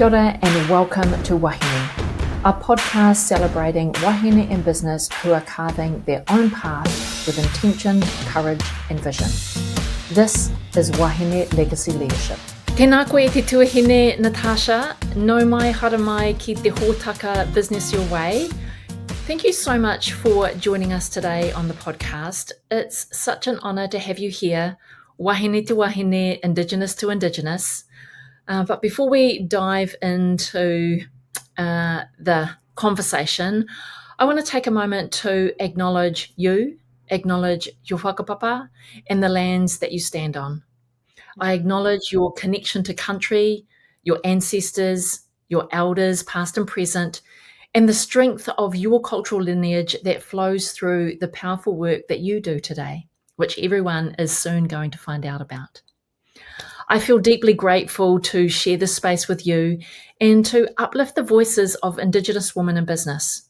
Kia ora and welcome to Wahine, a podcast celebrating wahine in business who are carving their own path with intention, courage and vision. This is Wahine Legacy Leadership. Tēnā koe e te tuahine, Nartarsha. Nau mai, hara mai ki te hōtaka Business Your Way. Thank you so much for joining us today on the podcast. It's such an honour to have you here, wahine to wahine, Indigenous to Indigenous. But before we dive into the conversation, I want to take a moment to acknowledge you, acknowledge your whakapapa and the lands that you stand on. I acknowledge your connection to country, your ancestors, your elders, past and present, and the strength of your cultural lineage that flows through the powerful work that you do today, which everyone is soon going to find out about. I feel deeply grateful to share this space with you and to uplift the voices of Indigenous women in business.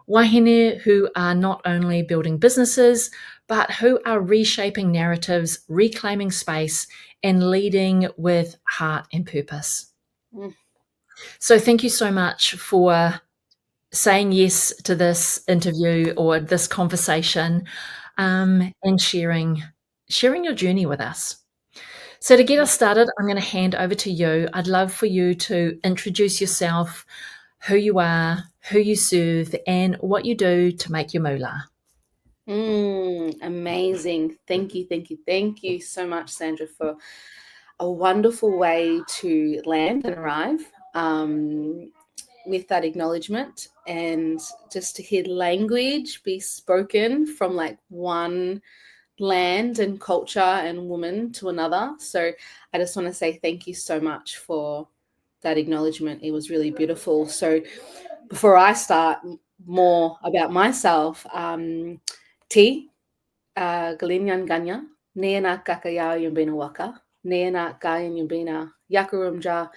Wahine who are not only building businesses, but who are reshaping narratives, reclaiming space, and leading with heart and purpose. So thank you so much for saying yes to this interview or this conversation and sharing your journey with us. So to get us started, I'm going to hand over to you. I'd love for you to introduce yourself, who you are, who you serve, and what you do to make your moolah. Amazing. Thank you so much, Sandra, for a wonderful way to land and arrive with that acknowledgement, and just to hear language be spoken from like one land and culture and woman to another. So I just want to say thank you so much for that acknowledgement. It was really beautiful. So before I start more about myself, T, Galinyan Ganya, Neana Kakaya Yumbina Waka, Neana Gayan Yumbina, Yakurumja,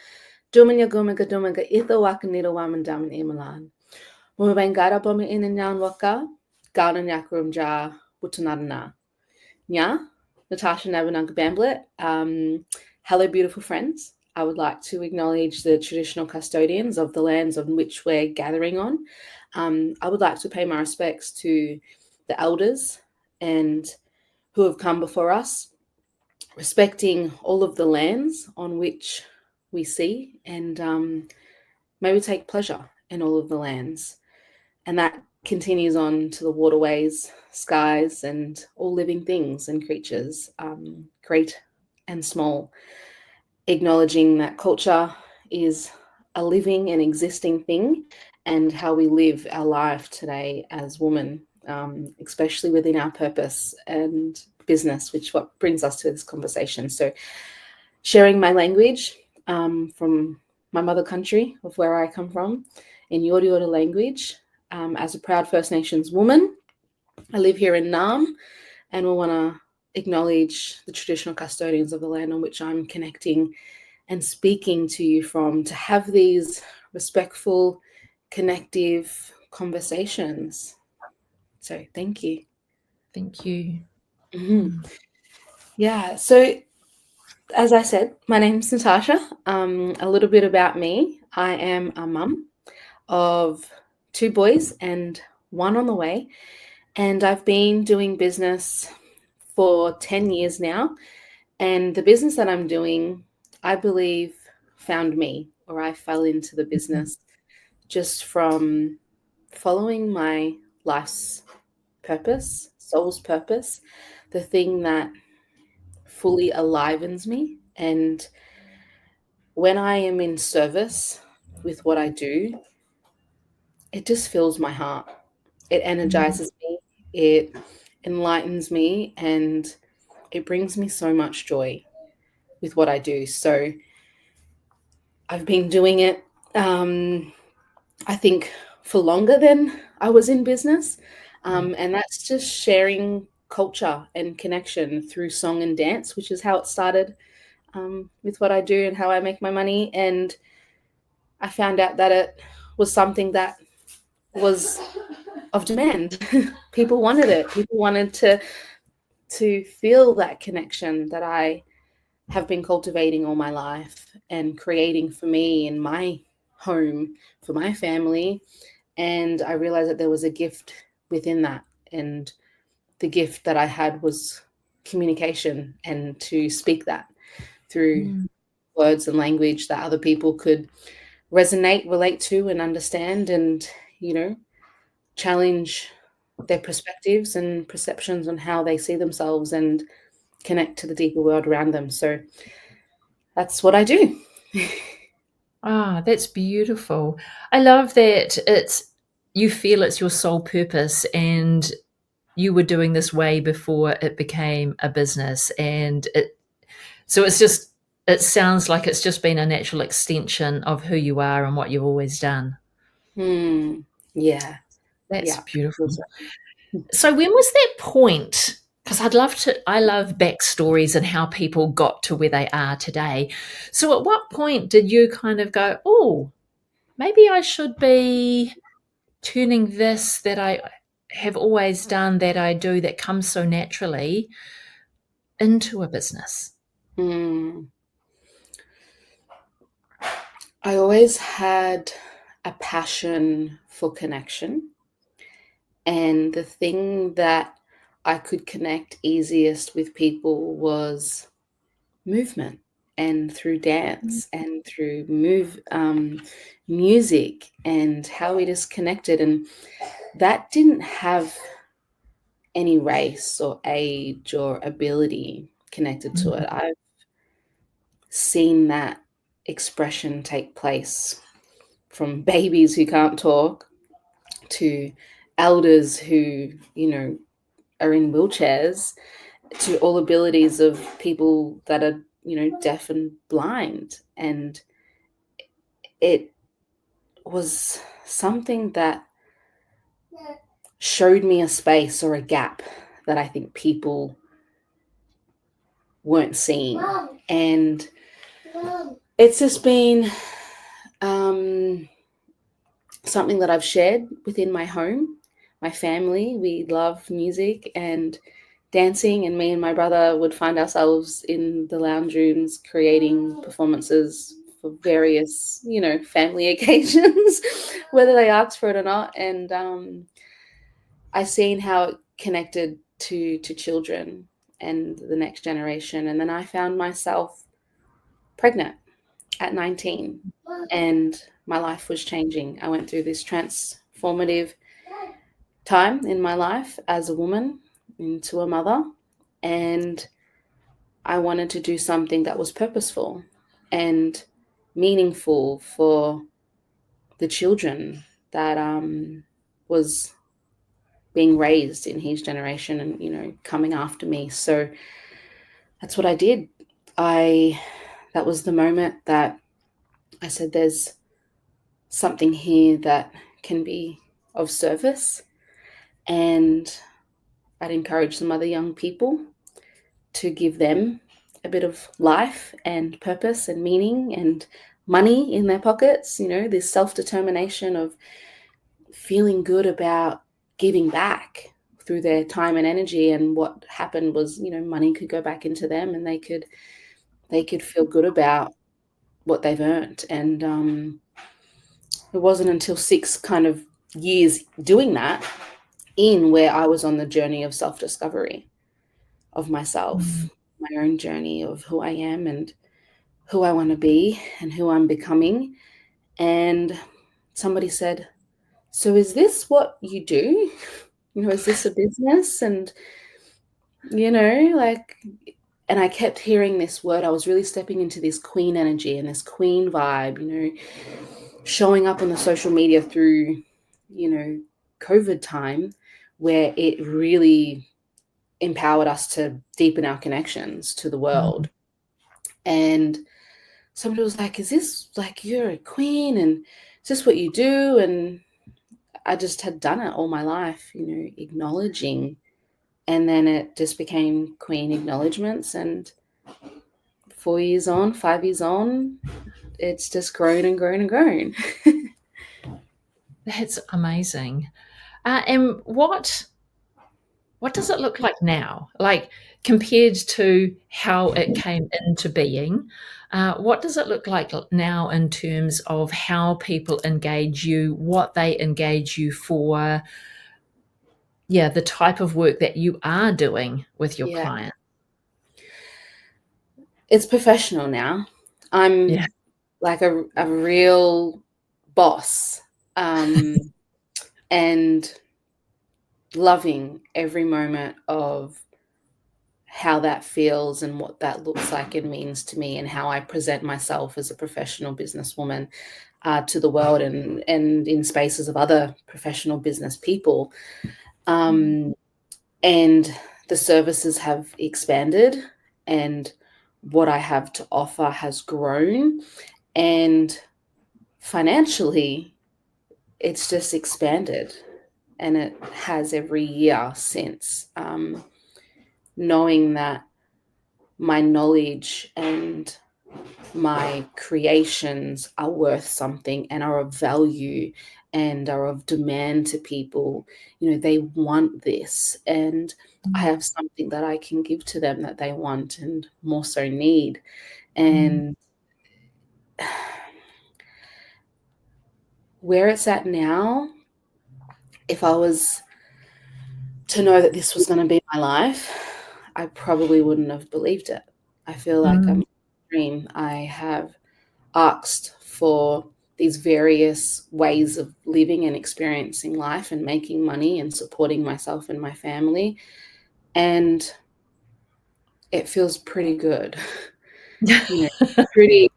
Dumanya Gumaga Dumaga, Ithawaka Nida Waman Daman Emalan. Mubangara Boma in and Yan Waka, Garden Yakurumja, Butanadana. Yeah, Nartarsha Navanaga-Bamblett. Hello, beautiful friends. I would like to acknowledge the traditional custodians of the lands on which we're gathering on. I would like to pay my respects to the elders and who have come before us, respecting all of the lands on which we see, and may we take pleasure in all of the lands. And that continues on to the waterways, skies, and all living things and creatures, great and small, acknowledging that culture is a living and existing thing, and how we live our life today as women, especially within our purpose and business, which what brings us to this conversation. So sharing my language from my mother country of where I come from, in Yorta Yorta language. As a proud First Nations woman, I live here in Naarm, and we want to acknowledge the traditional custodians of the land on which I'm connecting and speaking to you from, to have these respectful, connective conversations. So thank you. Thank you. Yeah, so as I said, my name's Nartarsha. A little bit about me. I am a mum of 2 boys and 1 on the way. And I've been doing business for 10 years now. And the business that I'm doing, I believe, found me, or I fell into the business just from following my life's purpose, soul's purpose, the thing that fully alivens me. And when I am in service with what I do, it just fills my heart. It energizes me, it enlightens me, and it brings me so much joy with what I do. So I've been doing it, I think, for longer than I was in business. And that's just sharing culture and connection through song and dance, which is how it started with what I do and how I make my money. And I found out that it was something that was of demand. People wanted it. People wanted to feel that connection that I have been cultivating all my life and creating for me in my home, for my family. And I realized that there was a gift within that. And the gift that I had was communication, and to speak that through words and language that other people could relate to and understand, and, challenge their perspectives and perceptions on how they see themselves and connect to the deeper world around them. So that's what I do. Ah, that's beautiful. I love that you feel it's your sole purpose, and you were doing this way before it became a business. So it sounds like it's just been a natural extension of who you are and what you've always done. Yeah. That's Yeah. beautiful. So when was that point? Because I love backstories and how people got to where they are today. So at what point did you kind of go, oh, maybe I should be turning this that I have always done, that I do, that comes so naturally, into a business? Mm. I always had a passion for connection. And the thing that I could connect easiest with people was movement, and through dance and through music, and how it is connected. And that didn't have any race or age or ability connected to Mm, it. I've seen that expression take place from babies who can't talk to elders who, are in wheelchairs, to all abilities of people that are, deaf and blind. And it was something that showed me a space or a gap that I think people weren't seeing. And it's just been something that I've shared within my home, my family. We love music and dancing, and me and my brother would find ourselves in the lounge rooms creating performances for various, family occasions, whether they asked for it or not. And I seen how it connected to children and the next generation. And then I found myself pregnant at 19, and my life was changing. I went through this transformative time in my life as a woman into a mother, and I wanted to do something that was purposeful and meaningful for the children that was being raised in his generation and, coming after me. So that's what I did. That was the moment that I said, there's something here that can be of service. And I'd encourage some other young people to give them a bit of life and purpose and meaning and money in their pockets, this self-determination of feeling good about giving back through their time and energy. And what happened was, money could go back into them, and they could feel good about what they've earned. And it wasn't until 6 kind of years doing that, where I was on the journey of self-discovery of myself, mm, my own journey of who I am and who I want to be and who I'm becoming. And somebody said, so is this what you do? Is this a business? And, like, and I kept hearing this word. I was really stepping into this queen energy and this queen vibe, showing up on the social media through, COVID time, where it really empowered us to deepen our connections to the mm, world. And somebody was like, is this like you're a queen, and is this what you do? And I just had done it all my life, acknowledging. And then it just became queen acknowledgements. And 4 years on, 5 years on, it's just grown and grown and grown. that's amazing. And what what does it look like now? Like, compared to how it came into being, what does it look like now in terms of how people engage you, what they engage you for, yeah, the type of work that you are doing with your Yeah. client? It's professional now. I'm Yeah. like a real boss, and loving every moment of how that feels and what that looks like and means to me, and how I present myself as a professional businesswoman to the world, and in spaces of other professional business people. Um, and the services have expanded, and what I have to offer has grown, and financially it's just expanded, and it has every year since. Knowing that my knowledge and my creations are worth something and are of value and are of demand to people. They want this, and I Mm, have something that I can give to them that they want and more so need. mm, And where it's at now, if I was to know that this was going to be my life, I probably wouldn't have believed it. I feel like I'm mm, in a dream. I have asked for these various ways of living and experiencing life and making money and supporting myself and my family. And it feels pretty good, you know, pretty,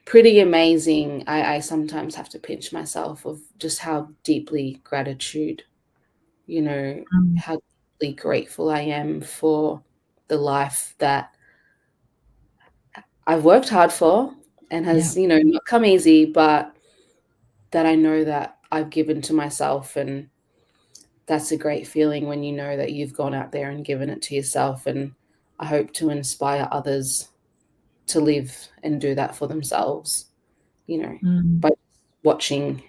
pretty amazing. I sometimes have to pinch myself of just how deeply mm. how deeply grateful I am for the life that I've worked hard for and Yeah. has, not come easy, but that I know that I've given to myself. And that's a great feeling when you know that you've gone out there and given it to yourself. And I hope to inspire others to live and do that for themselves, Mm, by watching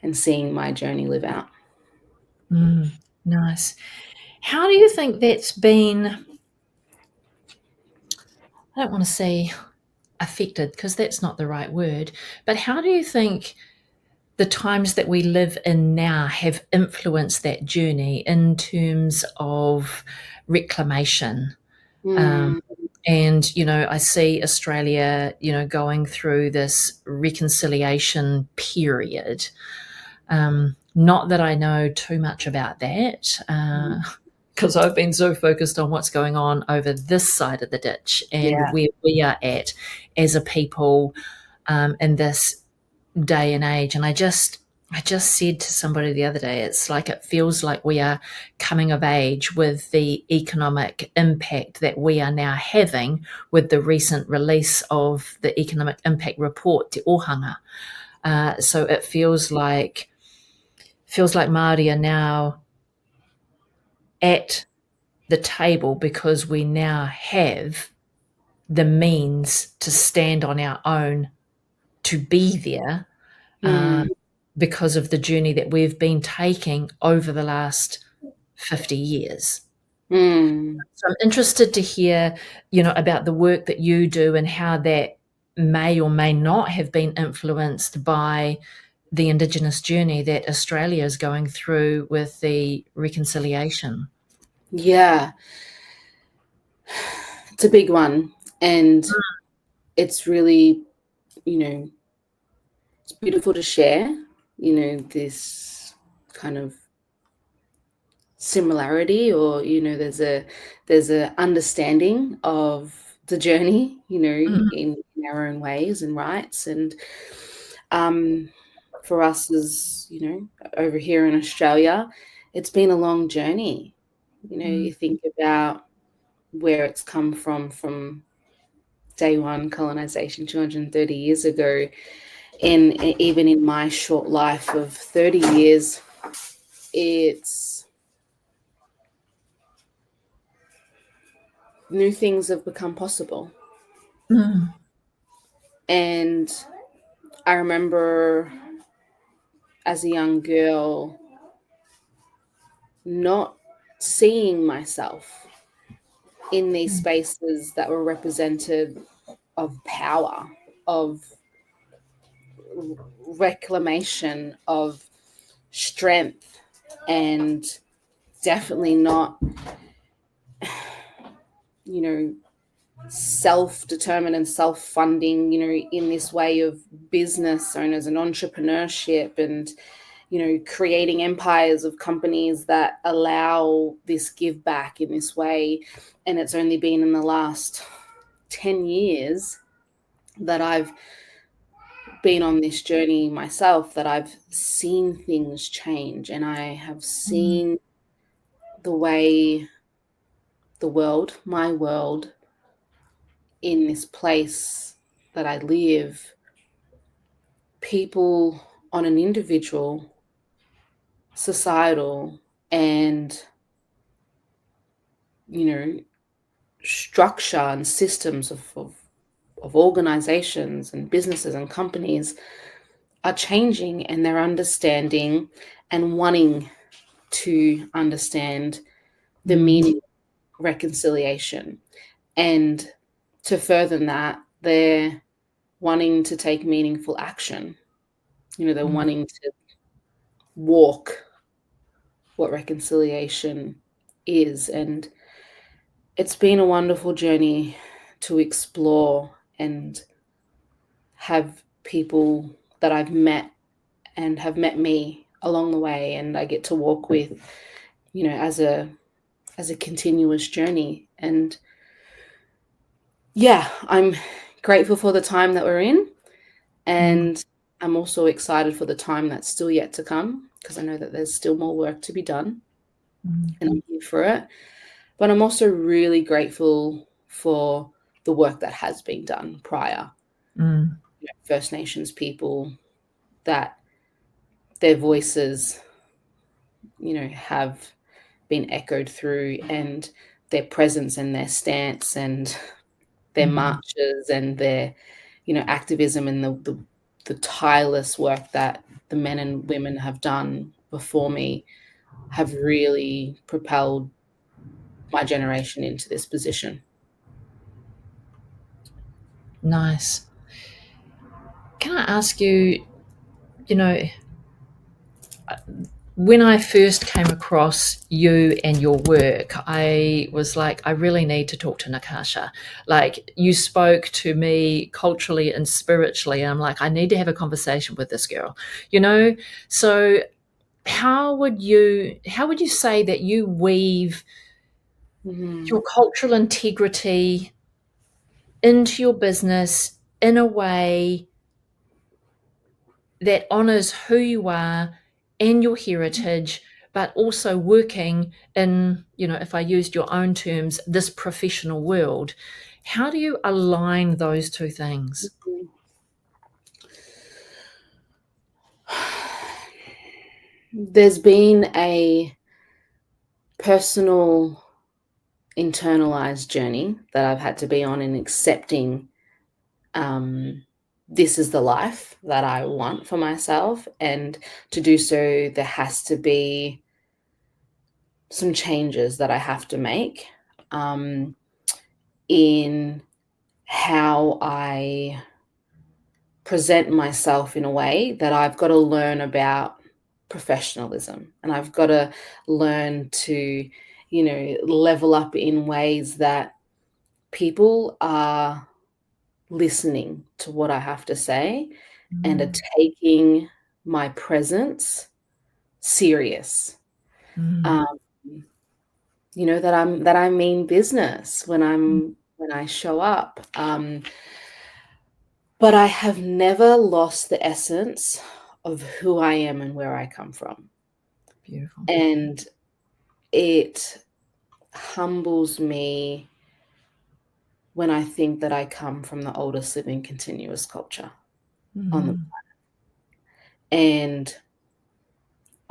and seeing my journey live out. mm. Nice. How do you think that's been, I don't want to say affected because that's not the right word, but how do you think the times that we live in now have influenced that journey in terms of reclamation? Um, Mm, and, I see Australia, going through this reconciliation period. Not that I know too much about that, mm, because I've been so focused on what's going on over this side of the ditch and yeah. where we are at as a people in this day and age. And I just said to somebody the other day, it's like it feels like we are coming of age with the economic impact that we are now having with the recent release of the economic impact report, Te Ohanga. So it feels like Māori are now at the table because we now have the means to stand on our own to be there, Mm, because of the journey that we've been taking over the last 50 years. mm. So I'm interested to hear, about the work that you do and how that may or may not have been influenced by the Indigenous journey that Australia is going through with the reconciliation. Yeah, it's a big one. And it's really, you know, it's beautiful to share, this kind of similarity, or there's a understanding of the journey, Mm, in our own ways and rights. And um for us, as over here in Australia, it's been a long journey. mm, You think about where it's come from day one colonization 230 years ago, and even in my short life of 30 years, it's new things have become possible. mm, And I remember as a young girl not seeing myself in these spaces that were represented of power, of reclamation, of strength, and definitely not, self-determined and self-funding, in this way of business owners and entrepreneurship, and creating empires of companies that allow this give back in this way. And it's only been in the last 10 years that I've been on this journey myself, that I've seen things change, and I have seen the way the world, my world, in this place that I live, people on an individual, societal, and structure and systems of organizations and businesses and companies are changing, and they're understanding and wanting to understand the meaning of reconciliation. And to further that, they're wanting to take meaningful action. They're wanting to walk what reconciliation is. And it's been a wonderful journey to explore and have people that I've met and have met me along the way, and I get to walk with, as a continuous journey. And yeah, I'm grateful for the time that we're in, and I'm also excited for the time that's still yet to come, because I know that there's still more work to be done, and I'm here for it. But I'm also really grateful for the work that has been done prior. First Nations people, that their voices, have been echoed through, and their presence and their stance and their marches and their, activism, and the tireless work that the men and women have done before me have really propelled my generation into this position. Nice. Can I ask you, when I first came across you and your work, I was like, I really need to talk to Nartarsha. Like, you spoke to me culturally and spiritually, and I'm like, I need to have a conversation with this girl, So how would you say that you weave your cultural integrity into your business in a way that honors who you are and your heritage, but also working in, if I used your own terms, this professional world? How do you align those two things? There's been a personal, internalized journey that I've had to be on in accepting this is the life that I want for myself. And to do so, there has to be some changes that I have to make in how I present myself, in a way that I've got to learn about professionalism, and I've got to learn to, level up in ways that people are listening to what I have to say and are taking my presence serious. That I mean business when I show up. But I have never lost the essence of who I am and where I come from. Beautiful. And it humbles me when I think that I come from the oldest living continuous culture on the planet. And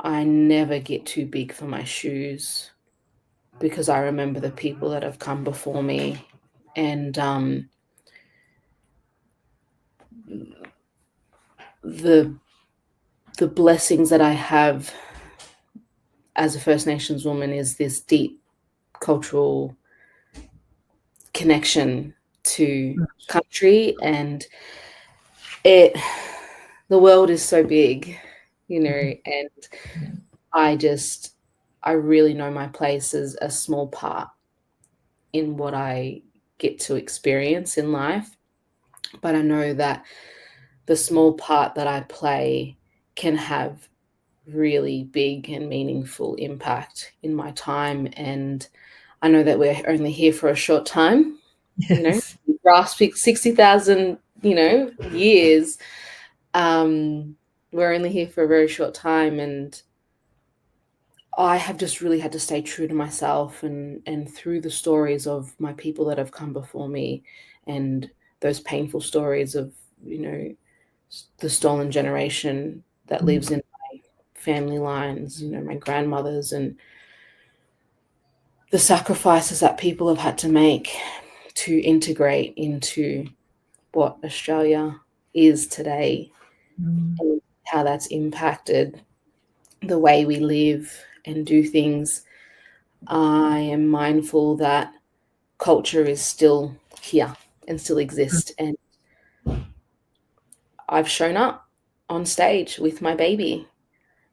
I never get too big for my shoes, because I remember the people that have come before me, and the blessings that I have as a First Nations woman is this deep cultural connection to country, and the world is so big, and I really know my place as a small part in what I get to experience in life. But I know that the small part that I play can have really big and meaningful impact in my time. And I know that we're only here for a short time, Yes. grasp 60,000, years. We're only here for a very short time. And I have just really had to stay true to myself, and through the stories of my people that have come before me, and those painful stories of, the stolen generation that lives in my family lines, my grandmothers, and the sacrifices that people have had to make to integrate into what Australia is today, and how that's impacted the way we live and do things. I am mindful that culture is still here and still exists. And I've shown up on stage with my baby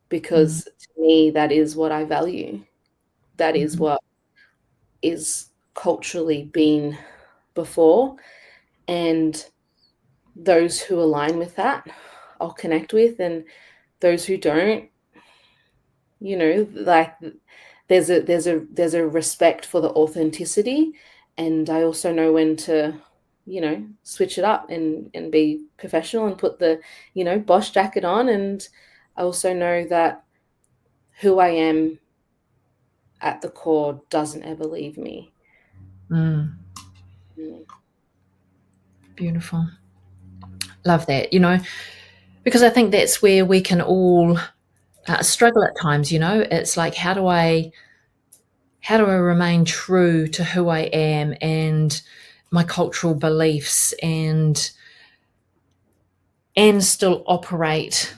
because to me, that is what I value. That is what is culturally been before. And those who align with that, I'll connect with. And those who don't, like, there's a respect for the authenticity, and I also know when to switch it up and be professional and put the Bosch jacket on. And I also know that who I am at the core doesn't ever leave me. Beautiful. Love that, because I think that's where we can all struggle at times. It's like, how do I remain true to who I am and my cultural beliefs, and still operate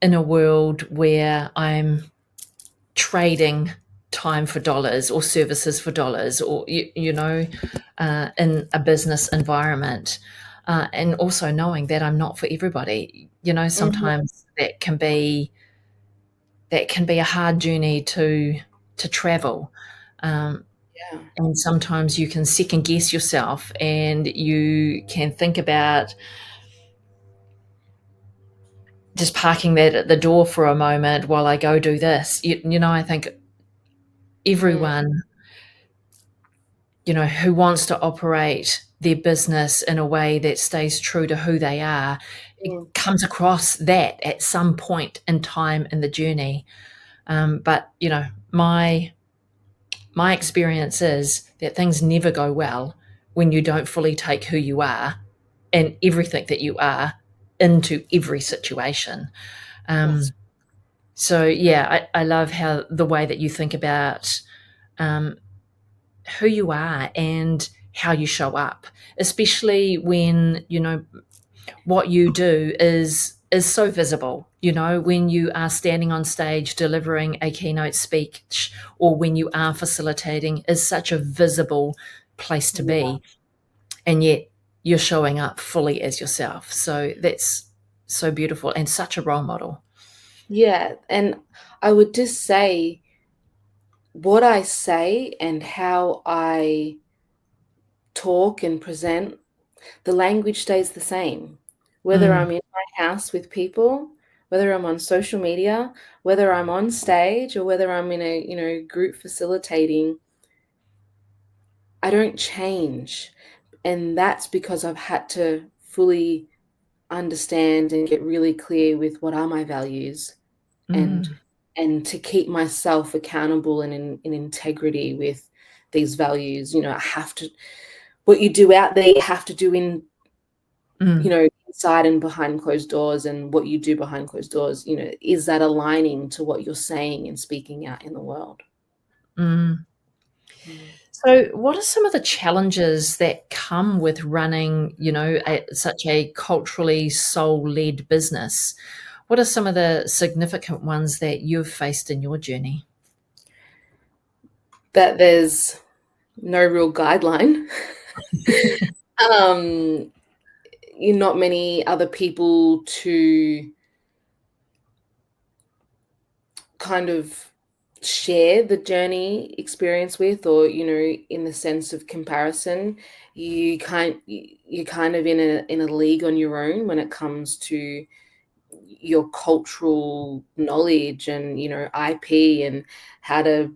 in a world where I'm trading time for dollars or services for dollars, or in a business environment, and also knowing that I'm not for everybody. Sometimes that can be a hard journey to travel. And sometimes you can second guess yourself, and you can think about just parking that at the door for a moment while I go do this. I think everyone, who wants to operate their business in a way that stays true to who they are, it comes across that at some point in time in the journey. But, my experience is that things never go well when you don't fully take who you are and everything that you are into every situation. So yeah, I love how the way that you think about who you are and how you show up, especially when what you do is so visible. When you are standing on stage delivering a keynote speech, or when you are facilitating, is such a visible place to be, and yet you're showing up fully as yourself. So that's so beautiful and such a role model. Yeah, and I would just say what I say and how I talk and present, the language stays the same. Whether I'm in my house with people, whether I'm on social media, whether I'm on stage, or whether I'm in a group facilitating, I don't change. And that's because I've had to fully understand and get really clear with what are my values, and to keep myself accountable and in integrity with these values. I have to, what you do out there, you have to do in, inside and behind closed doors. And what you do behind closed doors, is that aligning to what you're saying and speaking out in the world? So what are some of the challenges that come with running, such a culturally soul-led business? What are some of the significant ones that you've faced in your journey? that there's no real guideline. You're not many other people to kind of share the journey experience with, or in the sense of comparison. You're kind of in a league on your own when it comes to your cultural knowledge and IP and how to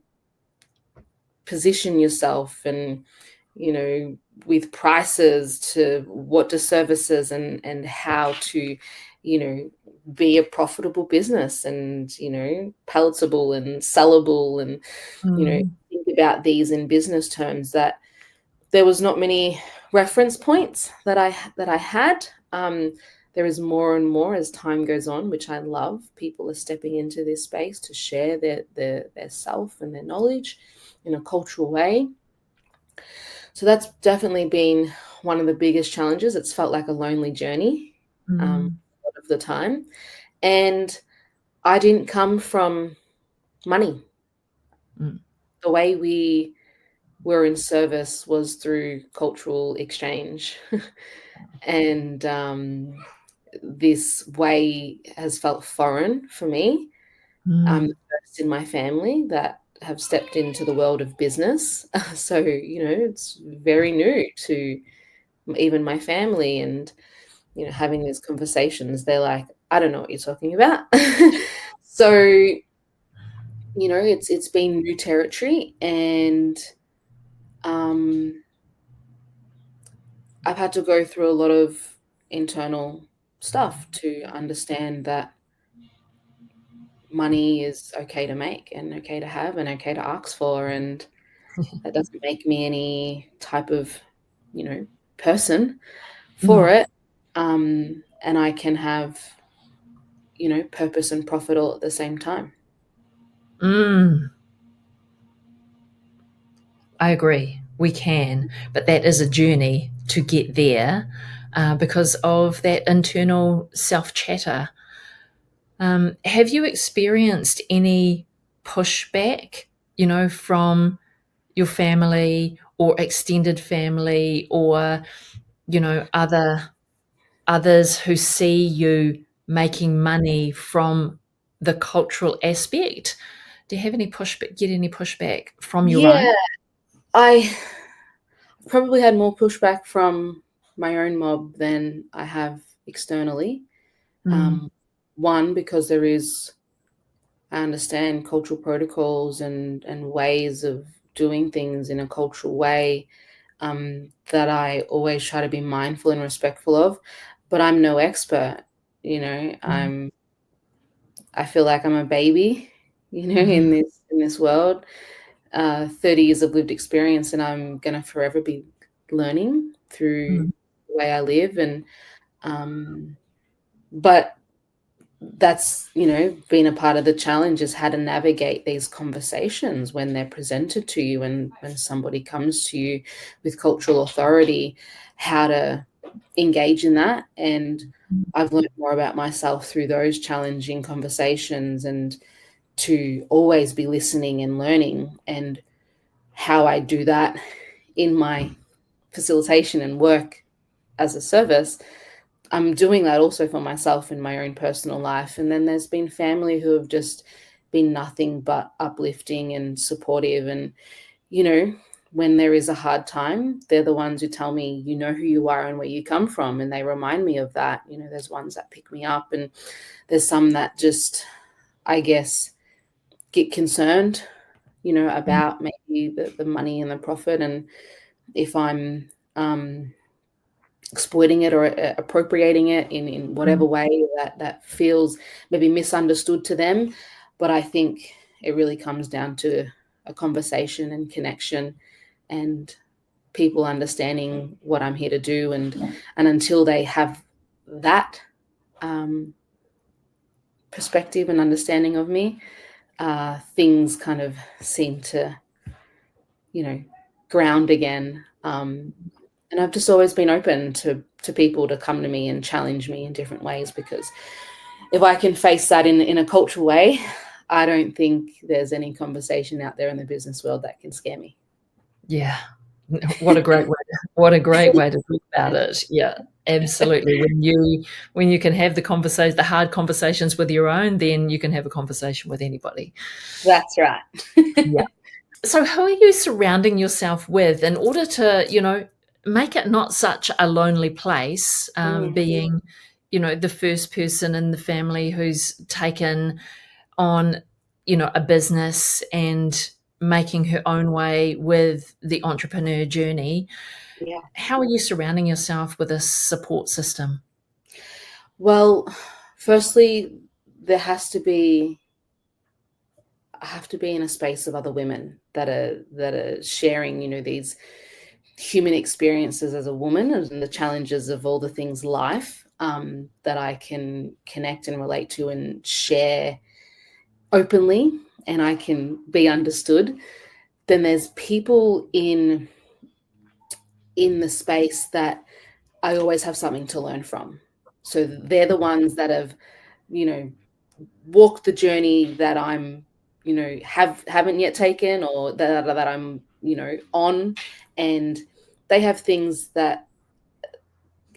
position yourself, and with prices to what to services, and how to be a profitable business, and palatable and sellable, and think about these in business terms. That there was not many reference points that I had. There is more and more as time goes on, which I love. People are stepping into this space to share their self and their knowledge in a cultural way. So that's definitely been one of the biggest challenges. It's felt like a lonely journey a lot of the time. And I didn't come from money. The way we were in service was through cultural exchange. And this way has felt foreign for me. I'm the first in my family that have stepped into the world of business. So, it's very new to even my family, and, having these conversations, they're like, I don't know what you're talking about. So, it's been new territory, and I've had to go through a lot of internal stuff to understand that money is okay to make, and okay to have, and okay to ask for, and that doesn't make me any type of person for it. And I can have purpose and profit all at the same time. I agree. We can, but that is a journey to get there because of that internal self chatter. Have you experienced any pushback, from your family or extended family, or others who see you making money from the cultural aspect? Do you have any pushback? Get any pushback from your Yeah, own? I probably had more pushback from my own mob than I have externally. Mm, One, because I understand cultural protocols and ways of doing things in a cultural way, that I always try to be mindful and respectful of. But I'm no expert. mm, I feel like I'm a baby, mhm, in this world. 30 years of lived experience, and I'm gonna forever be learning through mm, the way I live. And but that's been a part of the challenge, is how to navigate these conversations when they're presented to you, and when somebody comes to you with cultural authority, how to engage in that. And I've learned more about myself through those challenging conversations, and to always be listening and learning, and how I do that in my facilitation and work as a service. I'm doing that also for myself in my own personal life. And then there's been family who have just been nothing but uplifting and supportive. And, when there is a hard time, they're the ones who tell me, who you are and where you come from. And they remind me of that. There's ones that pick me up, and there's some that just, I guess, get concerned, mm, about maybe the money and the profit. And if I'm exploiting it, or appropriating it in whatever mm, way that feels maybe misunderstood to them. But I think it really comes down to a conversation and connection, and people understanding what I'm here to do. And until they have that perspective and understanding of me, things kind of seem to, ground again. And I've just always been open to people to come to me and challenge me in different ways, because if I can face that in a cultural way, I don't think there's any conversation out there in the business world that can scare me. Yeah. What a great way to think about it. Yeah, absolutely. When you can have the hard conversations with your own, then you can have a conversation with anybody. That's right. Yeah. So who are you surrounding yourself with in order to, make it not such a lonely place, being, the first person in the family who's taken on, a business and making her own way with the entrepreneur journey? Yeah. How are you surrounding yourself with a support system? Well, firstly, there has to be I have to be in a space of other women that are sharing, these human experiences as a woman and the challenges of all the things life, that I can connect and relate to and share openly, and I can be understood. Then there's people in the space that I always have something to learn from. So they're the ones that have, you know, walked the journey that I'm, haven't yet taken, or that I'm, on, and they have things that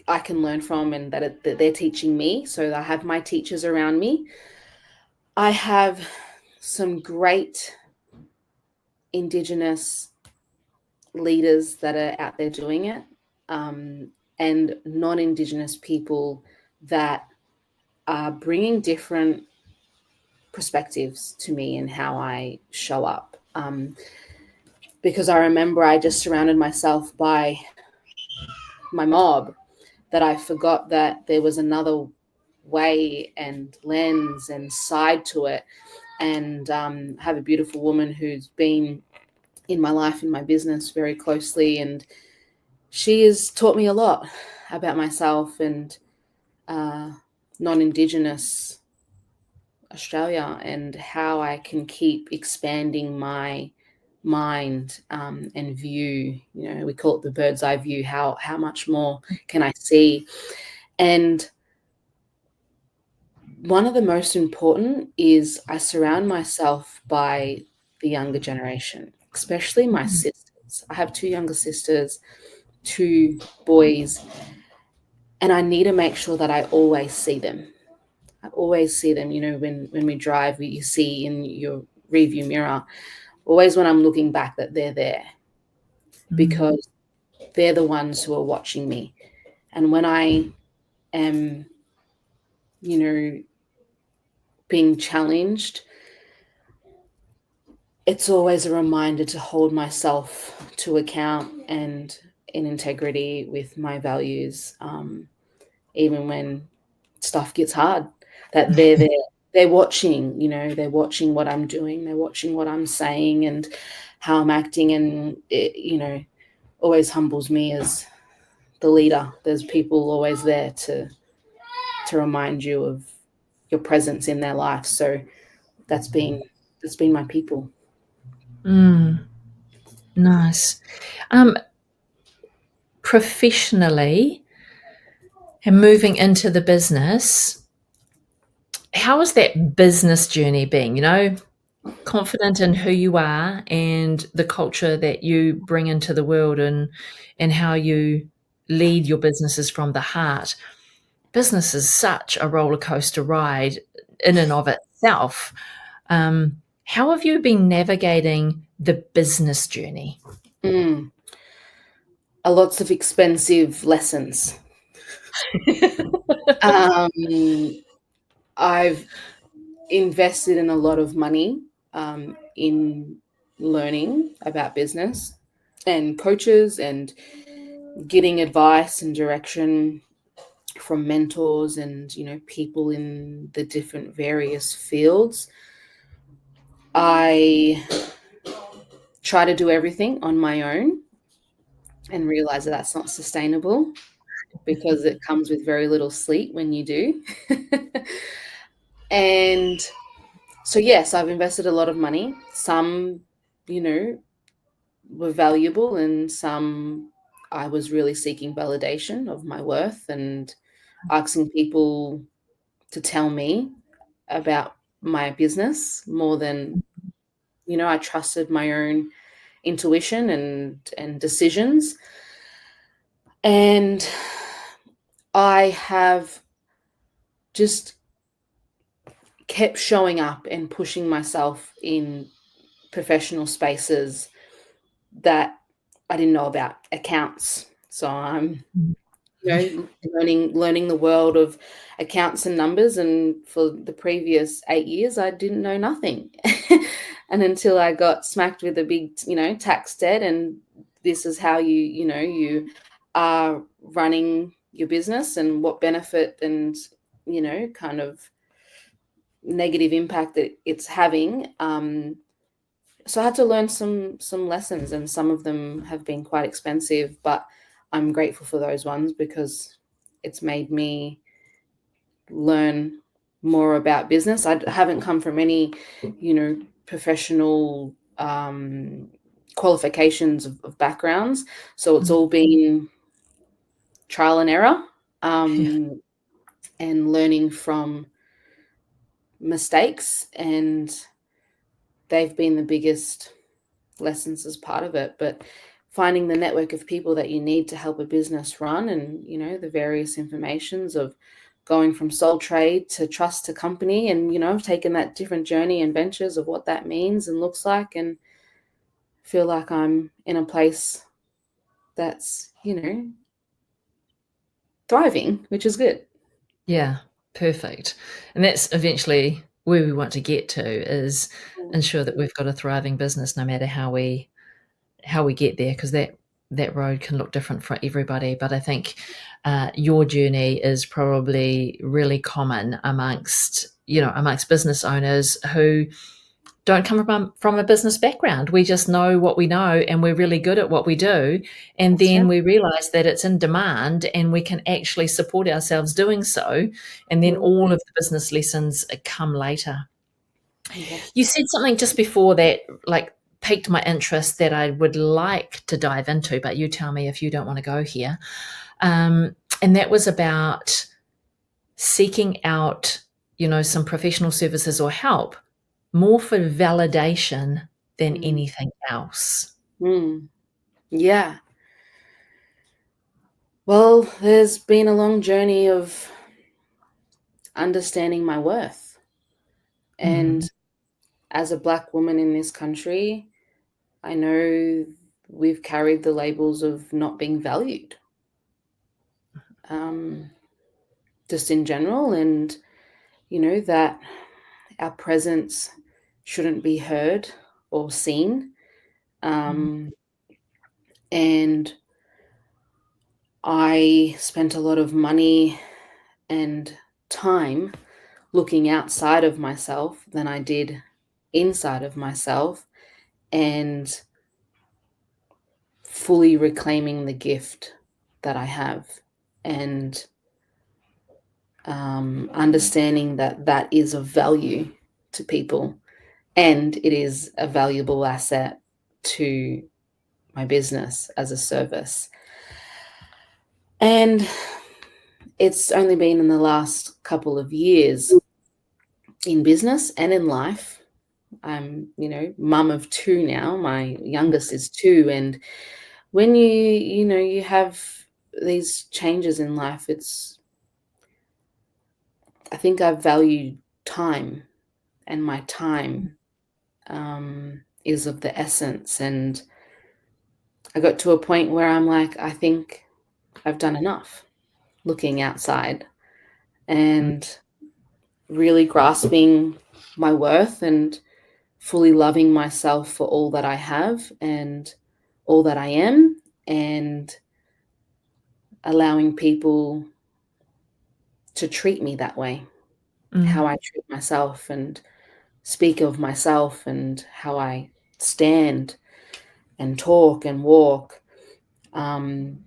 I can learn from, and that they're teaching me. So I have my teachers around me. I have some great Indigenous leaders that are out there doing it, and non-Indigenous people that are bringing different perspectives to me and how I show up. Because I remember I just surrounded myself by my mob, that I forgot that there was another way and lens and side to it. And have a beautiful woman who's been in my life, in my business very closely. And she has taught me a lot about myself and non-Indigenous Australia, and how I can keep expanding my mind, and view. We call it the bird's eye view. How much more can I see? And one of the most important is I surround myself by the younger generation, especially my sisters. I have two younger sisters, two boys, and I need to make sure that I always see them. I always see them. When we drive, you see in your rearview mirror, always when I'm looking back, that they're there, because they're the ones who are watching me. And when I am, being challenged, it's always a reminder to hold myself to account and in integrity with my values, even when stuff gets hard, that they're there. They're watching, they're watching what I'm doing. They're watching what I'm saying and how I'm acting. And it, always humbles me as the leader. There's people always there to remind you of your presence in their life. So that's been my people. Nice. Professionally and moving into the business, how has that business journey been? Confident in who you are and the culture that you bring into the world, and how you lead your businesses from the heart. Business is such a roller coaster ride in and of itself. How have you been navigating the business journey? Lots of expensive lessons. I've invested in a lot of money, in learning about business and coaches, and getting advice and direction from mentors and people in the different various fields. I try to do everything on my own and realize that that's not sustainable, because it comes with very little sleep when you do. And so, yes, I've invested a lot of money. Some, were valuable, and some I was really seeking validation of my worth and asking people to tell me about my business more than, I trusted my own intuition and decisions. And I have just kept showing up and pushing myself in professional spaces that I didn't know about, accounts. So I'm, Yeah. learning the world of accounts and numbers, and for the previous 8 years, I didn't know nothing. And until I got smacked with a big, tax debt, and this is how you are running your business and what benefit and, kind of negative impact that it's having. So I had to learn some lessons, and some of them have been quite expensive, but I'm grateful for those ones because it's made me learn more about business. I haven't come from any, professional qualifications of backgrounds, so it's all been trial and error, Yeah. and learning from mistakes, and they've been the biggest lessons as part of it. But finding the network of people that you need to help a business run, and the various informations of going from sole trade to trust to company, and I've taken that different journey and ventures of what that means and looks like, and feel like I'm in a place that's thriving, which is good. Yeah, perfect. And that's eventually where we want to get to, is ensure that we've got a thriving business no matter how we get there, because that road can look different for everybody. But I think your journey is probably really common amongst business owners who don't come from a business background. We just know what we know, and we're really good at what we do. And That's then right. we realize that it's in demand and we can actually support ourselves doing so. And then Mm, all of the business lessons come later. yes. You said something just before that, like, piqued my interest, that I would like to dive into, but you tell me if you don't want to go here. And that was about seeking out, some professional services or help more for validation than Mm, anything else. mm, yeah. Well, there's been a long journey of understanding my worth. And Mm, as a Black woman in this country, I know we've carried the labels of not being valued, um, just in general, and that our presence shouldn't be heard or seen. mm, Um, and I spent a lot of money and time looking outside of myself than I did inside of myself, and fully reclaiming the gift that I have, and understanding that that is of value to people, and it is a valuable asset to my business as a service. And it's only been in the last couple of years in business and in life. I'm, mum of two now. My youngest is two, and when you have these changes in life, I think I've valued time, and my time is of the essence. And I got to a point where I'm like, I think I've done enough looking outside, mm, and really grasping my worth, and fully loving myself for all that I have and all that I am, and allowing people to treat me that way, how mm, I treat myself and speak of myself, and how I stand and talk and walk. Um,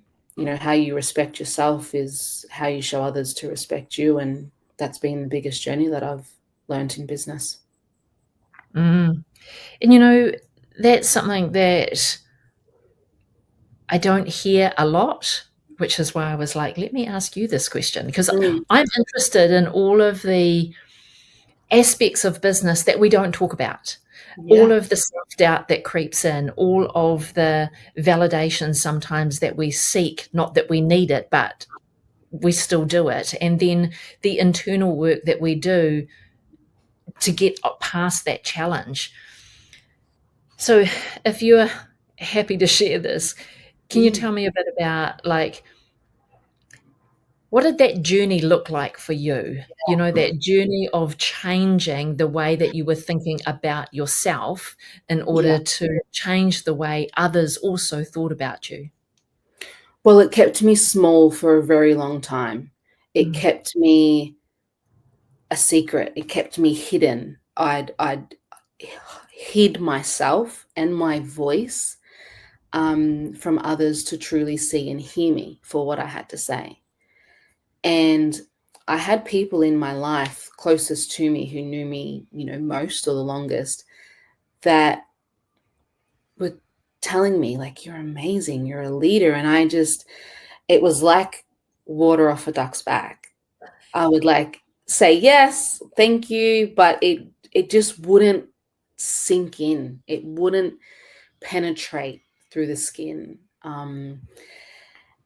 how you respect yourself is how you show others to respect you. And that's been the biggest journey that I've learned in business. mm. And that's something that I don't hear a lot, which is why I was like, let me ask you this question, because Mm, I'm interested in all of the aspects of business that we don't talk about. All Yeah. of the self-doubt that creeps in, all of the validation sometimes that we seek, not that we need it, but we still do it. And then the internal work that we do to get past that challenge. So if you're happy to share this, can you Mm. tell me a bit about, like, what did that journey look like for you? You know, that journey of changing the way that you were thinking about yourself in Yeah. order to change the way others also thought about you. Well, it kept me small for a very long time. It Mm. kept me a secret. It kept me hidden. I'd hid myself and my voice from others to truly see and hear me for what I had to say. And I had people in my life closest to me who knew me, most or the longest, that were telling me, like, you're amazing, you're a leader. And it was like water off a duck's back. I would like say yes, thank you, but it just wouldn't sink in. It wouldn't penetrate through the skin. And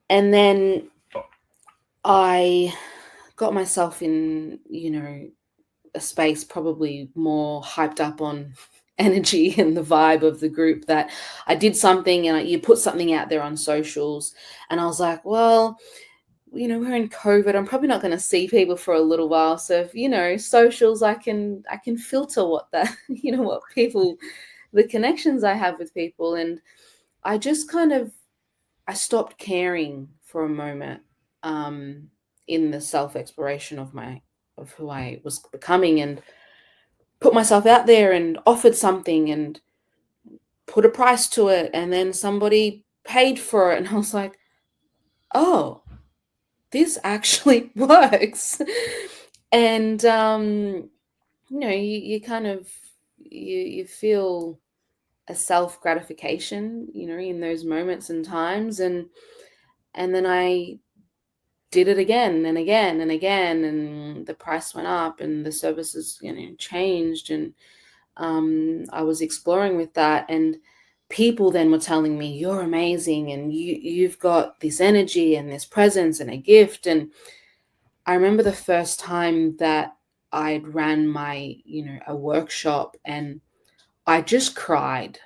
then I got myself in, a space probably more hyped up on energy and the vibe of the group, that I did something and you put something out there on socials, and I was like, well, we're in COVID. I'm probably not going to see people for a little while. So if, socials, I can filter what that, what people, the connections I have with people. And I just I stopped caring for a moment, um, in the self-exploration of who I was becoming, and put myself out there and offered something and put a price to it. And then somebody paid for it. And I was like, oh, this actually works. And you kind of you feel a self gratification, in those moments and times. And then I did it again and again and again, and the price went up and the services, changed. And I was exploring with that, and people then were telling me, you're amazing, and you've got this energy and this presence and a gift. And I remember the first time that I'd ran a workshop, and I just cried.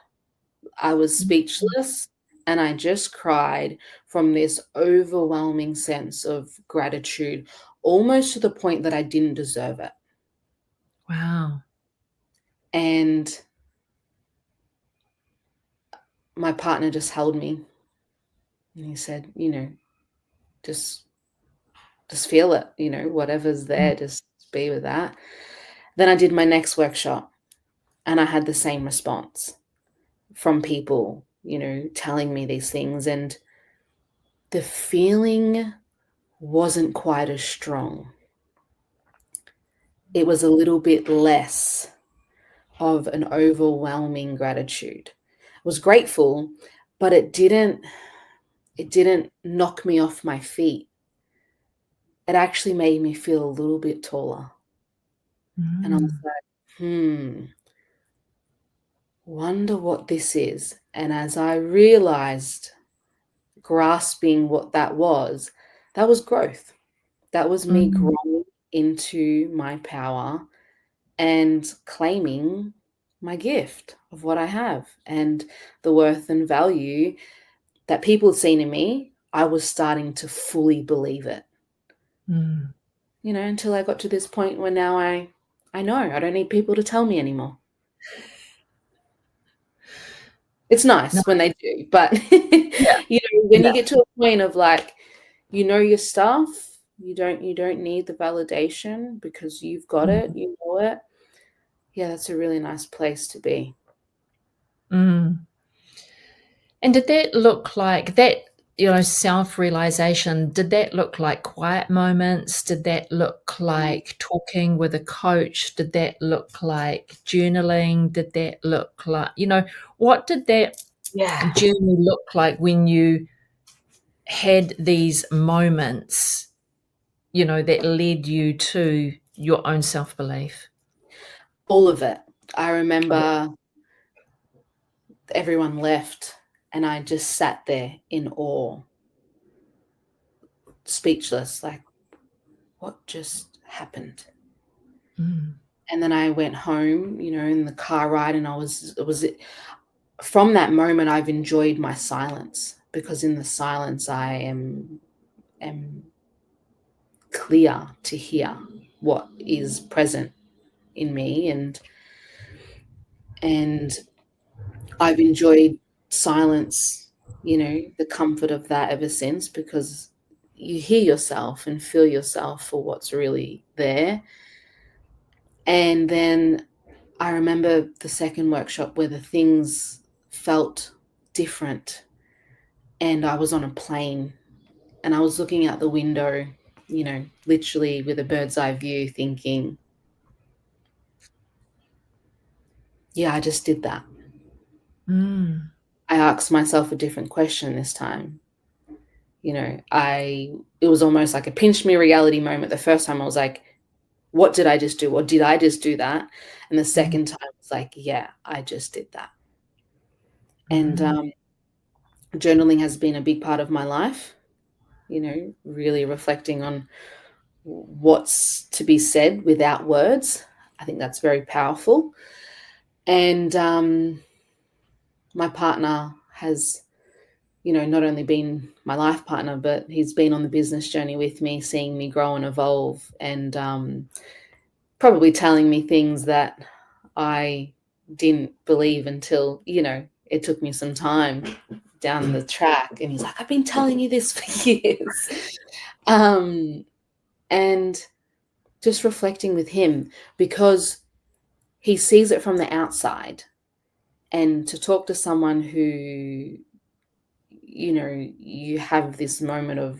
I was speechless, and I just cried from this overwhelming sense of gratitude, almost to the point that I didn't deserve it. Wow. And my partner just held me, and he said, just feel it, whatever's there, just be with that. Then I did my next workshop, and I had the same response from people, telling me these things. And the feeling wasn't quite as strong. It was a little bit less of an overwhelming gratitude. I was grateful, but it didn't knock me off my feet. It actually made me feel a little bit taller. And I was Mm. like, wonder what this is. And as I realized, grasping what that was growth. That was me Mm. growing into my power and claiming my gift of what I have, and the worth and value that people had seen in me. I was starting to fully believe it, Mm. until I got to this point where now I know I don't need people to tell me anymore. It's No. nice when they do, but Yeah. when Yeah. you get to a point of like, your stuff, you don't need the validation because you've got it, Mm. you know it. Yeah, that's a really nice place to be. Mm. And did that look like that, self-realization, did that look like quiet moments? Did that look like talking with a coach? Did that look like journaling? Did that look like, what did that Yeah. journey look like when you had these moments, that led you to your own self-belief? All of it. I remember everyone left and I just sat there in awe, speechless, like, what just happened? And then I went home, in the car ride, and from that moment I've enjoyed my silence, because in the silence I am clear to hear what is present in me, and I've enjoyed silence, the comfort of that ever since, because you hear yourself and feel yourself for what's really there. And then I remember the second workshop where the things felt different, and I was on a plane and I was looking out the window, literally with a bird's eye view, thinking, yeah, I just did that. I asked myself a different question this time. It was almost like a pinch me reality moment. The first time I was like, what did I just do? Or did I just do that? And the second time it's like, yeah, I just did that. And journaling has been a big part of my life, really reflecting on what's to be said without words. I think that's very powerful. And my partner has, not only been my life partner, but he's been on the business journey with me, seeing me grow and evolve, and probably telling me things that I didn't believe until, it took me some time down the track. And he's like, I've been telling you this for years. And just reflecting with him, because he sees it from the outside, and to talk to someone who, you have this moment of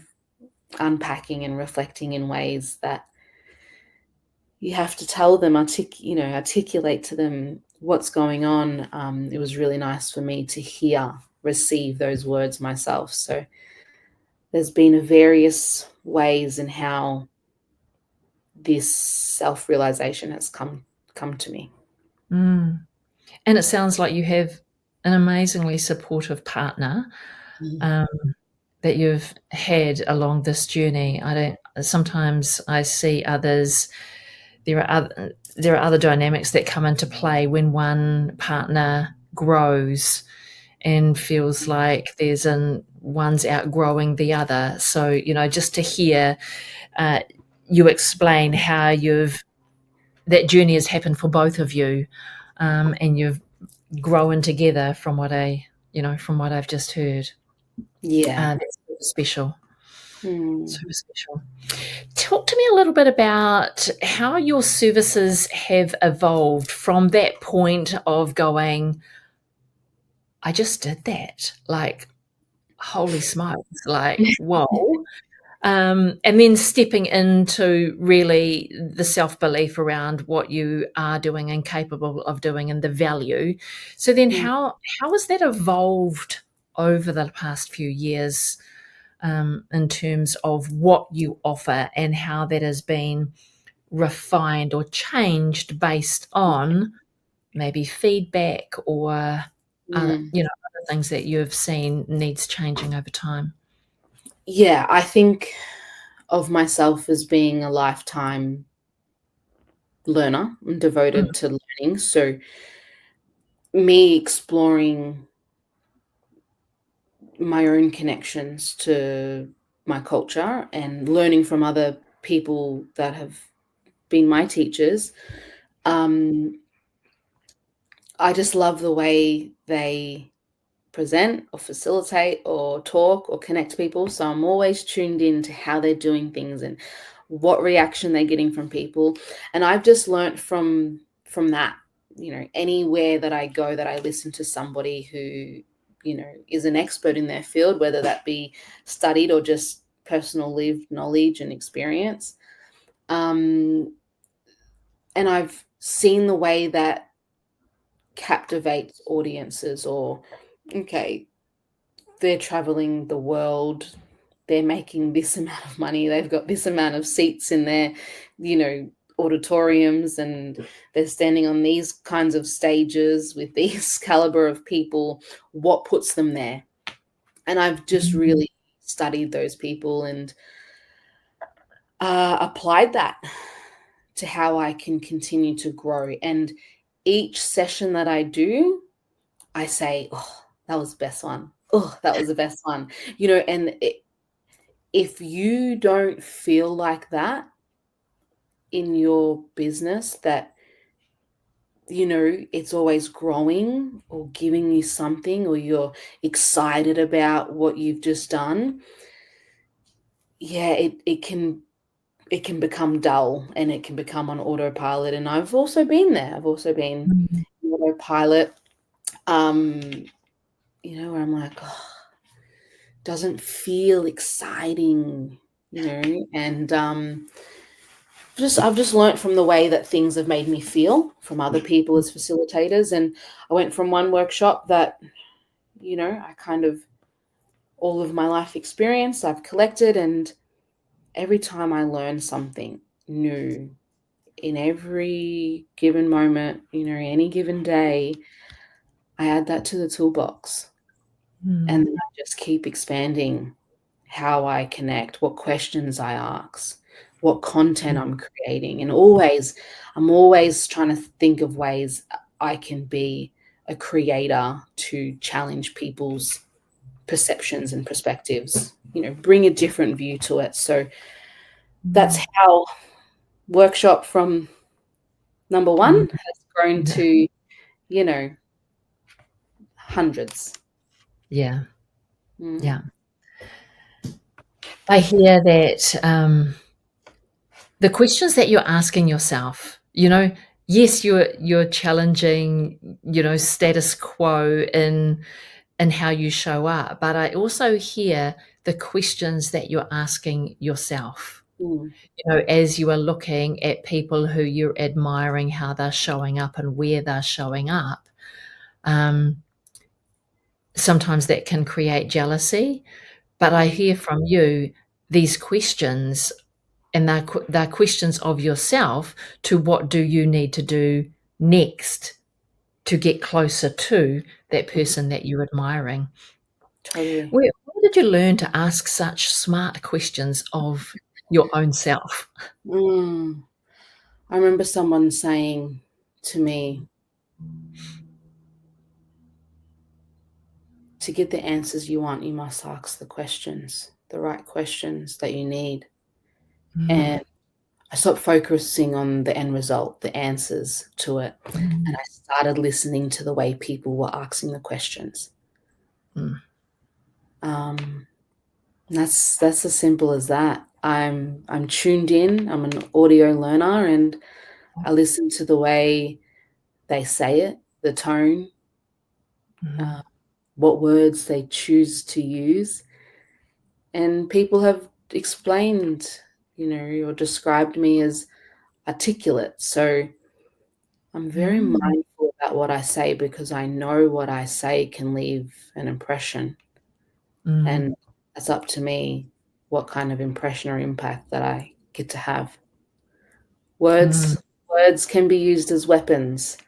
unpacking and reflecting in ways that you have to tell them, articulate to them what's going on. It was really nice for me to receive those words myself. So there's been various ways in how this self-realization has come to me. And it sounds like you have an amazingly supportive partner that you've had along this journey. Sometimes I see others. There are other dynamics that come into play when one partner grows and feels like one's outgrowing the other. So, just to hear you explain how that journey has happened for both of you, and you've grown together from what I've just heard. Yeah. That's super special. Super special. Talk to me a little bit about how your services have evolved from that point of going, I just did that. Like, holy smokes, like, whoa. And then stepping into really the self-belief around what you are doing and capable of doing, and the value. So then how has that evolved over the past few years, in terms of what you offer, and how that has been refined or changed based on maybe feedback or other things that you've seen needs changing over time? Yeah, I think of myself as being a lifetime learner and devoted to learning. So me exploring my own connections to my culture and learning from other people that have been my teachers. I just love the way they present or facilitate or talk or connect people. So I'm always tuned in to how they're doing things and what reaction they're getting from people. And I've just learnt from that, anywhere that I go, that I listen to somebody who, is an expert in their field, whether that be studied or just personal lived knowledge and experience. And I've seen the way that captivates audiences, or, okay, they're traveling the world, they're making this amount of money, they've got this amount of seats in their, auditoriums and they're standing on these kinds of stages with these caliber of people, what puts them there? And I've just really studied those people and applied that to how I can continue to grow. And each session that I do, I say, oh, that was the best one. Oh, that was the best one. And if you don't feel like that in your business, that, it's always growing or giving you something, or you're excited about what you've just done, yeah, it can become dull and it can become on autopilot. And I've also been there. I've also been autopilot, where I'm like, oh, doesn't feel exciting, and I've just learnt from the way that things have made me feel from other people as facilitators. And I went from one workshop that, I kind of, all of my life experience I've collected, and every time I learn something new in every given moment, any given day, I add that to the toolbox. And then I just keep expanding how I connect, what questions I ask, what content I'm creating. And I'm always trying to think of ways I can be a creator to challenge people's perceptions and perspectives, bring a different view to it. So that's how workshop from number one has grown to, hundreds. Yeah. Yeah. I hear that the questions that you're asking yourself, yes, you're challenging, status quo in how you show up, but I also hear the questions that you're asking yourself. As you are looking at people who you're admiring, how they're showing up and where they're showing up. Sometimes that can create jealousy, but I hear from you these questions, and they're questions of yourself to what do you need to do next to get closer to that person that you're admiring. Totally. Where did you learn to ask such smart questions of your own self? I remember someone saying to me, to get the answers you want, you must ask the right questions that you need. And I stopped focusing on the end result, the answers to it. And I started listening to the way people were asking the questions. That's as simple as that. I'm tuned in. I'm an audio learner, and I listen to the way they say it, the tone, what words they choose to use. And people have explained, or described me as articulate. So I'm very mindful about what I say, because I know what I say can leave an impression. And it's up to me what kind of impression or impact that I get to have. Words can be used as weapons.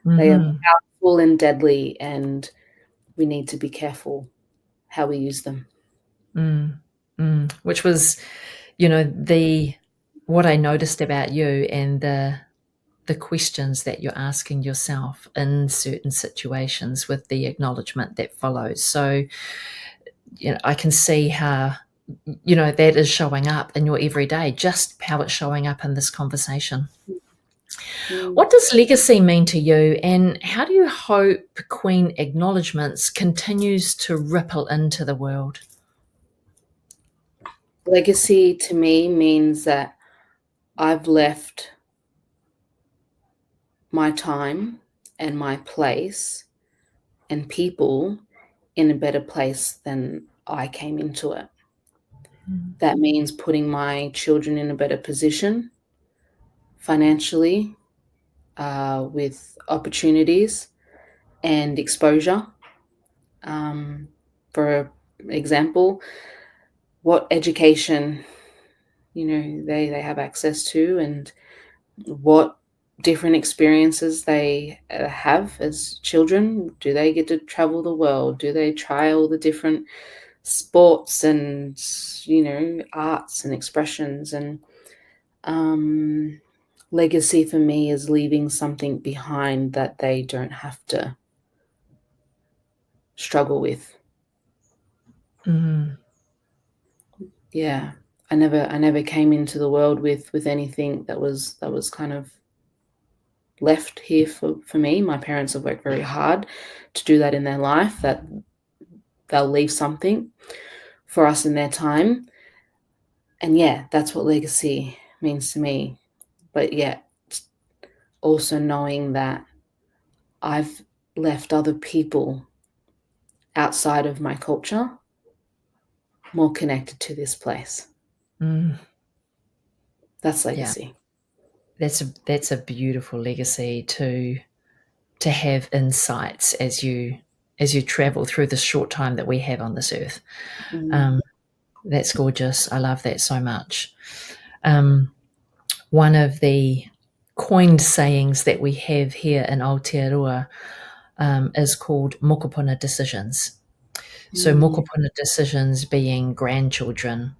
They are powerful and deadly, and we need to be careful how we use them. Which was, what I noticed about you, and the questions that you're asking yourself in certain situations with the acknowledgement that follows. So, I can see how, that is showing up in your everyday, just how it's showing up in this conversation. What does legacy mean to you, and how do you hope Queen Acknowledgements continues to ripple into the world? Legacy to me means that I've left my time and my place and people in a better place than I came into it. That means putting my children in a better position financially, with opportunities and exposure. For example, what education, they have access to, and what different experiences they have as children. Do they get to travel the world? Do they try all the different sports and, arts and expressions? And legacy for me is leaving something behind that they don't have to struggle with. Mm. Yeah. I never came into the world with anything that was kind of left here for me. My parents have worked very hard to do that in their life, that they'll leave something for us in their time. And yeah, that's what legacy means to me. But yeah, also knowing that I've left other people outside of my culture more connected to this place. Mm. That's Yeah, legacy. that's a beautiful legacy to have insights as you travel through the short time that we have on this earth. Mm. That's gorgeous. I love that so much. One of the coined sayings that we have here in Aotearoa is called mokopuna decisions. So Mm. mokopuna decisions being grandchildren,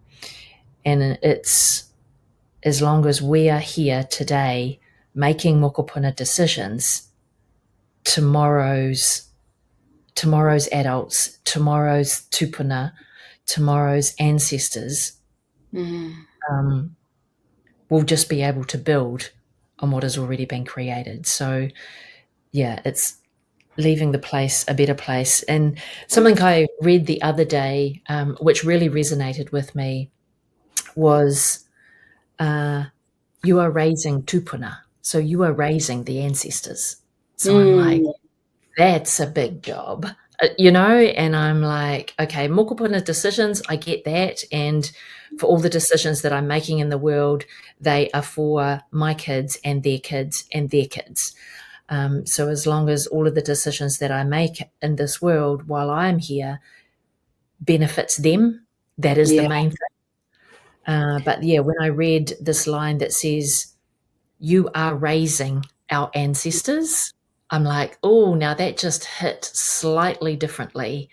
and it's as long as we are here today making mokopuna decisions, tomorrow's adults, tomorrow's tupuna, tomorrow's ancestors Mm. will just be able to build on what has already been created. So yeah, it's leaving the place a better place. And something I read the other day, which really resonated with me, was you are raising tupuna. So you are raising the ancestors. So I'm like, Mm. that's a big job, and I'm like, okay, mokopuna decisions, I get that. And for all the decisions that I'm making in the world, they are for my kids and their kids and their kids. So as long as all of the decisions that I make in this world while I'm here benefits them, that is the Yeah. main thing. But yeah, when I read this line that says, you are raising our ancestors, I'm like, oh, now that just hit slightly differently.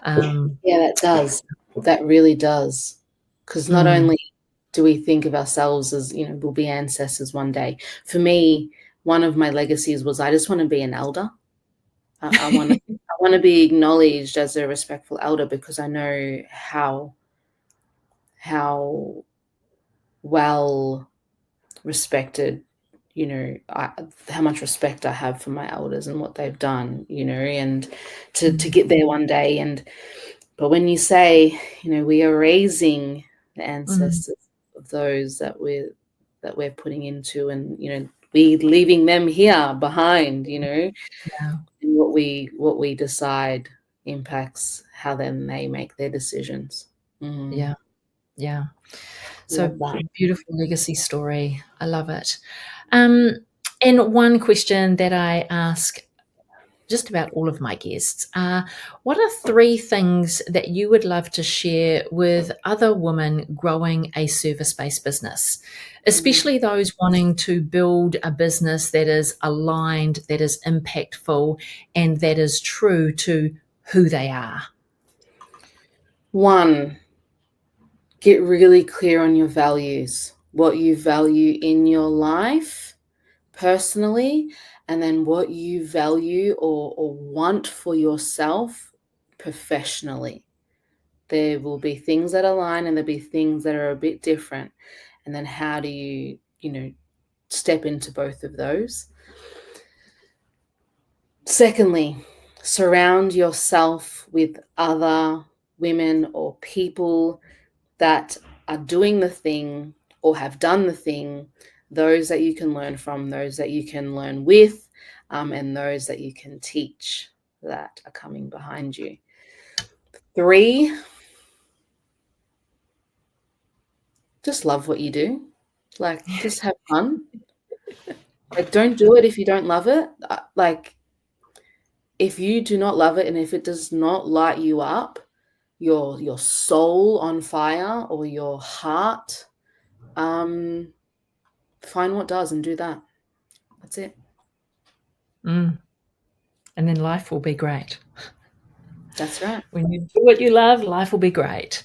Yeah, that does. That really does. Because not Mm, only do we think of ourselves as, we'll be ancestors one day. For me, one of my legacies was I just want to be an elder. I want to be acknowledged as a respectful elder, because I know how well respected, how much respect I have for my elders and what they've done, and to mm, get there one day. But when you say, we are raising the mm, ancestors of those that we're putting into, and we leaving them here behind, yeah, and what we decide impacts how then they make their decisions. yeah, yeah. So Love that. beautiful legacy story. I love it. Um, and one question that I ask just about all of my guests are, what are three things that you would love to share with other women growing a service-based business, Mm. especially those wanting to build a business that is aligned, that is impactful, and that is true to who they are? One, get really clear on your values, what you value in your life personally, and then what you value or want for yourself professionally. There will be things that align and there'll be things that are a bit different. And then how do you, step into both of those? Secondly, surround yourself with other women or people that are doing the thing or have done the thing, those that you can learn from, those that you can learn with, and those that you can teach that are coming behind you. 3, just love what you do. Like, just have fun. Like, don't do it if you don't love it. Like, if you do not love it and if it does not light you up, your soul on fire or your heart, find what does and do that. That's it. And then life will be great. That's right. When you do what you love, life will be great.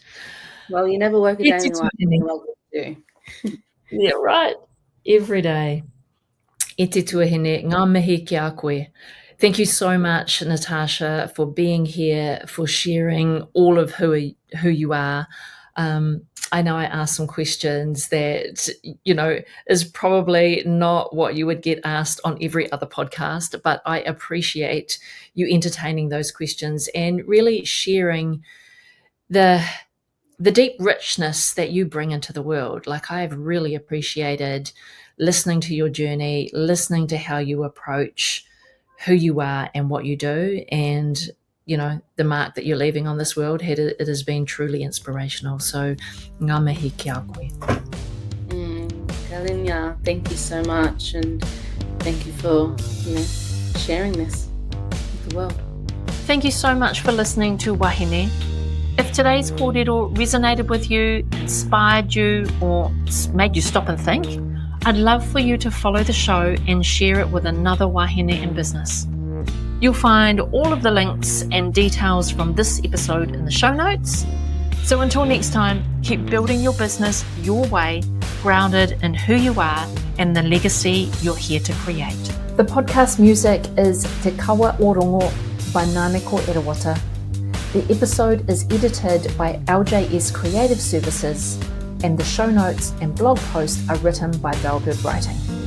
Well, you never work a day in Iti your life tuhine. you love what you do. Yeah, right. Every day. Iti tuhine, ngā mihi ki a koe. Thank you so much, Natasha, for being here, for sharing all of who you are. I know I asked some questions that, is probably not what you would get asked on every other podcast, but I appreciate you entertaining those questions and really sharing the deep richness that you bring into the world. Like, I've really appreciated listening to your journey, listening to how you approach who you are and what you do, and the mark that you're leaving on this world. It has been truly inspirational. So ngā mihi ki a koe. Kalinya, thank you so much, and thank you for sharing this with the world. Thank you so much for listening to Wahine. If today's kōrero resonated with you, inspired you, or made you stop and think, I'd love for you to follow the show and share it with another wahine in business. You'll find all of the links and details from this episode in the show notes. So until next time, keep building your business your way, grounded in who you are and the legacy you're here to create. The podcast music is Te Kawa Orongo by Naneko Erawata. The episode is edited by LJS Creative Services, and the show notes and blog post are written by Bellbird Writing.